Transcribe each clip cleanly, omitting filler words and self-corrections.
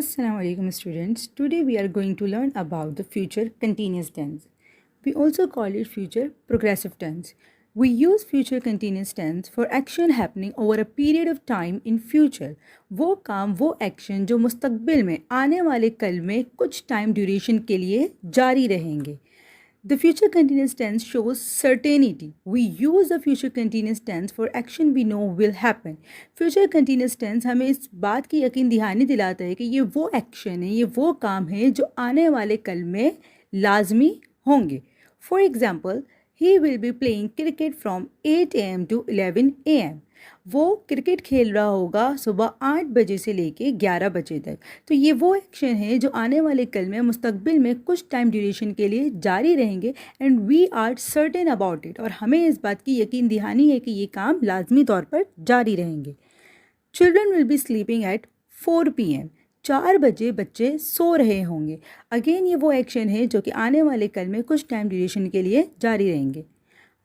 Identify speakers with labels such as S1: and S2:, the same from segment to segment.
S1: Assalamu alaikum students. Today we are going to learn about the future continuous tense. We also call it future progressive tense. We use future continuous tense for action happening over a period of time in future. वो काम वो action जो मुस्तकबिल में आने वाले कल में कुछ टाइम ड्यूरेशन के लिए जारी रहेंगे. The future continuous tense shows certainty. We use the future continuous tense for action we know will happen. Future continuous tense हमें इस बात की यकीन दहानी दिलाता है कि ये वो एक्शन है, ये वो काम है जो आने वाले कल में लाजमी होंगे. For example, he will be playing cricket from 8 a.m. to 11 a.m. वो क्रिकेट खेल रहा होगा सुबह 8 बजे से लेके 11 बजे तक. तो ये वो एक्शन है जो आने वाले कल में मुस्तकबिल में कुछ टाइम ड्यूरेशन के लिए जारी रहेंगे and we are certain about it. और हमें इस बात की यकीन दहानी है कि ये काम लाजमी तौर पर जारी रहेंगे. Children will B sleeping at 4 p.m. 4 बजे बच्चे सो रहे होंगे. अगेन ये वो एक्शन है जो कि आने वाले कल में कुछ टाइम ड्यूरेशन के लिए जारी रहेंगे.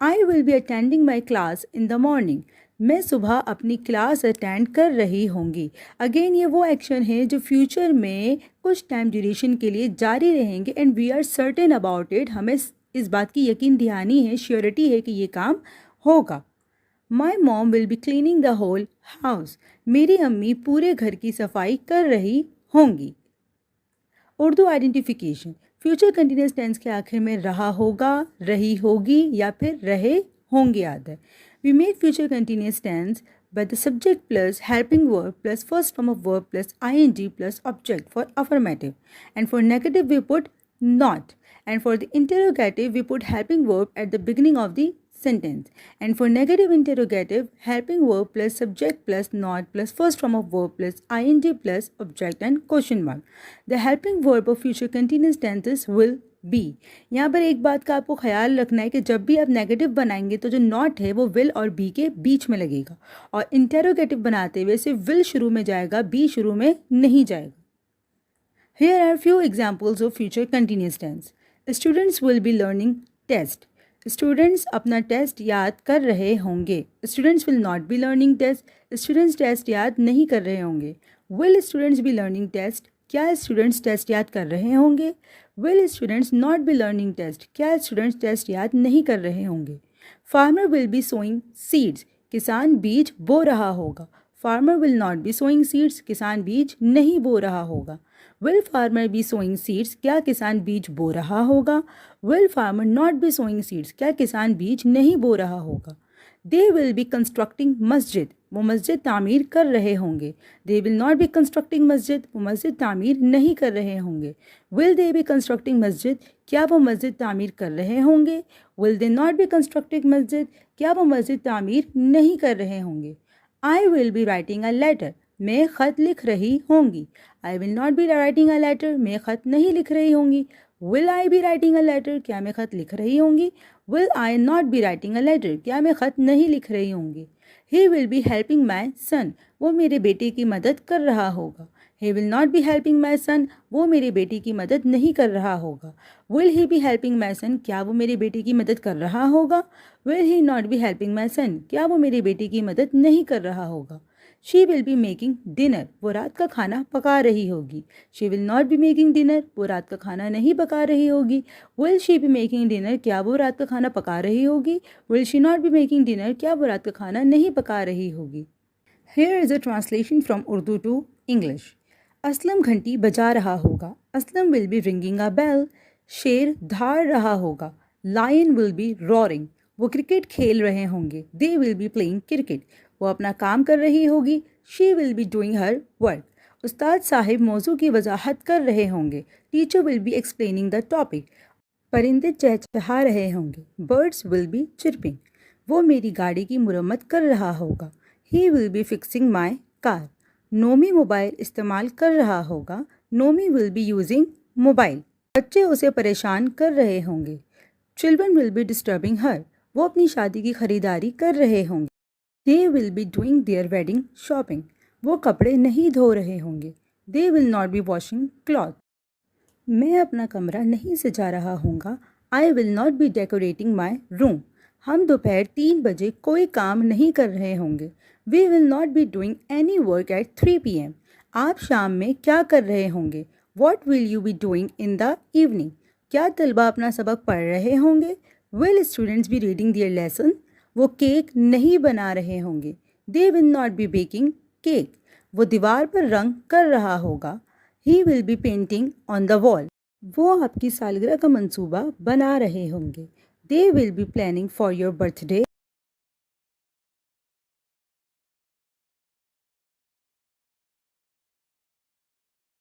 S1: आई will be attending my class in the morning. मैं सुबह अपनी क्लास अटेंड कर रही होंगी. अगेन ये वो एक्शन है जो फ्यूचर में कुछ टाइम ड्यूरेशन के लिए जारी रहेंगे and we are certain about it. हमें इस बात की यकीन दहानी है, श्योरिटी है कि ये काम होगा. My mom will be cleaning the whole house. मेरी अम्मी पूरे घर की सफाई कर रही होंगी. Urdu identification. Future continuous tense के आखिर में रहा होगा, रही होगी या फिर रहे होंगे आता है. We make future continuous tense by the subject plus helping verb plus first form of verb plus ing plus object for affirmative. And for negative we put not. And for the interrogative we put helping verb at the beginning of the sentence. And for negative interrogative, helping verb plus subject plus not plus first form of verb plus ing plus object and question mark. The helping verb of future continuous tenses will be. यहाँ पर एक बात का आपको ख्याल रखना है कि जब भी आप नेगेटिव बनाएंगे तो जो नॉट है वो विल और बी के बीच में लगेगा और इंटेरोगेटिव बनाते हुए सिर्फ विल शुरू में जाएगा, बी शुरू में नहीं जाएगा. Here are few examples of future continuous tense. Students will be learning test. Students अपना टेस्ट याद कर रहे होंगे. Students will not be learning test. Students test याद नहीं कर रहे होंगे. Will students be learning test. क्या स्टूडेंट्स टेस्ट याद कर रहे होंगे. Will students not be learning test. क्या स्टूडेंट्स टेस्ट याद नहीं कर रहे होंगे. Farmer will be sowing seeds. किसान बीज बो रहा होगा. Farmer will not be sowing seeds. किसान बीज नहीं बो रहा होगा. Will farmer be sowing seeds. क्या किसान बीज बो रहा होगा. Will farmer not be sowing seeds. क्या किसान बीज नहीं बो रहा होगा. दे विल बी कंस्ट्रक्टिंग मस्जिद. वो मस्जिद तामीर कर रहे होंगे. They will not be constructing मस्जिद. वो मस्जिद तामीर नहीं कर रहे होंगे. Will they B constructing masjid. क्या वो मस्जिद तामीर कर रहे होंगे. Will they not be constructing masjid. क्या वो मस्जिद तामीर नहीं कर रहे होंगे. I will be writing a letter. मैं ख़त लिख रही होंगी. I will not be writing a letter. मैं ख़त नहीं लिख रही होंगी. Will I be writing a letter. क्या मैं ख़त लिख रही होंगी. Will I not be writing a letter. क्या मैं ख़त नहीं लिख रही होंगी. He will B helping my son. वो मेरे बेटे की मदद कर रहा होगा. He will not be helping my son. वो मेरे बेटे की मदद नहीं कर रहा होगा. Will he be helping my son. क्या वो मेरे बेटे की मदद कर रहा होगा. Will he not be helping my son. क्या वो मेरे बेटे की मदद नहीं कर रहा होगा. She will be making dinner. वो रात का खाना पका रही होगी. She will not be making dinner. वो रात का खाना नहीं पका रही होगी. Will she be making dinner. क्या वो रात का खाना पका रही होगी. Will she not be making dinner. क्या वो रात का खाना नहीं पका रही होगी. Here is a translation from Urdu to English. Aslam घंटी बजा रहा होगा. Aslam will be ringing a bell. शेर धार रहा होगा. Lion will be roaring. वो क्रिकेट खेल रहे होंगे. They will be playing cricket. वो अपना काम कर रही होगी. She will be doing her work. उस्ताद साहिब मौजू की वजाहत कर रहे होंगे. Teacher will be explaining the topic. परिंदे चहचहा रहे होंगे. Birds will be chirping. वो मेरी गाड़ी की मुरम्मत कर रहा होगा. He will be fixing my car. Nomi mobile इस्तेमाल कर रहा होगा. Nomi will be using mobile. बच्चे उसे परेशान कर रहे होंगे. Children will be disturbing her. वो अपनी शादी की खरीदारी कर रहे होंगे. They will be doing their wedding shopping. वो कपड़े नहीं धो रहे होंगे. They will not be washing cloth. मैं अपना कमरा नहीं सजा रहा होऊंगा. I will not be decorating my room. हम दोपहर 3 बजे कोई काम नहीं कर रहे होंगे. We will not be doing any work at 3 p.m. आप शाम में क्या कर रहे होंगे? What will you be doing in the evening? क्या तलबा अपना सबक पढ़ रहे होंगे? Will students be reading their lesson? वो केक नहीं बना रहे होंगे. They will not be baking cake. वो दीवार पर रंग कर रहा होगा. He will be painting on the wall. वो आपकी सालगिरह का मंसूबा बना रहे होंगे. They will be planning for your birthday.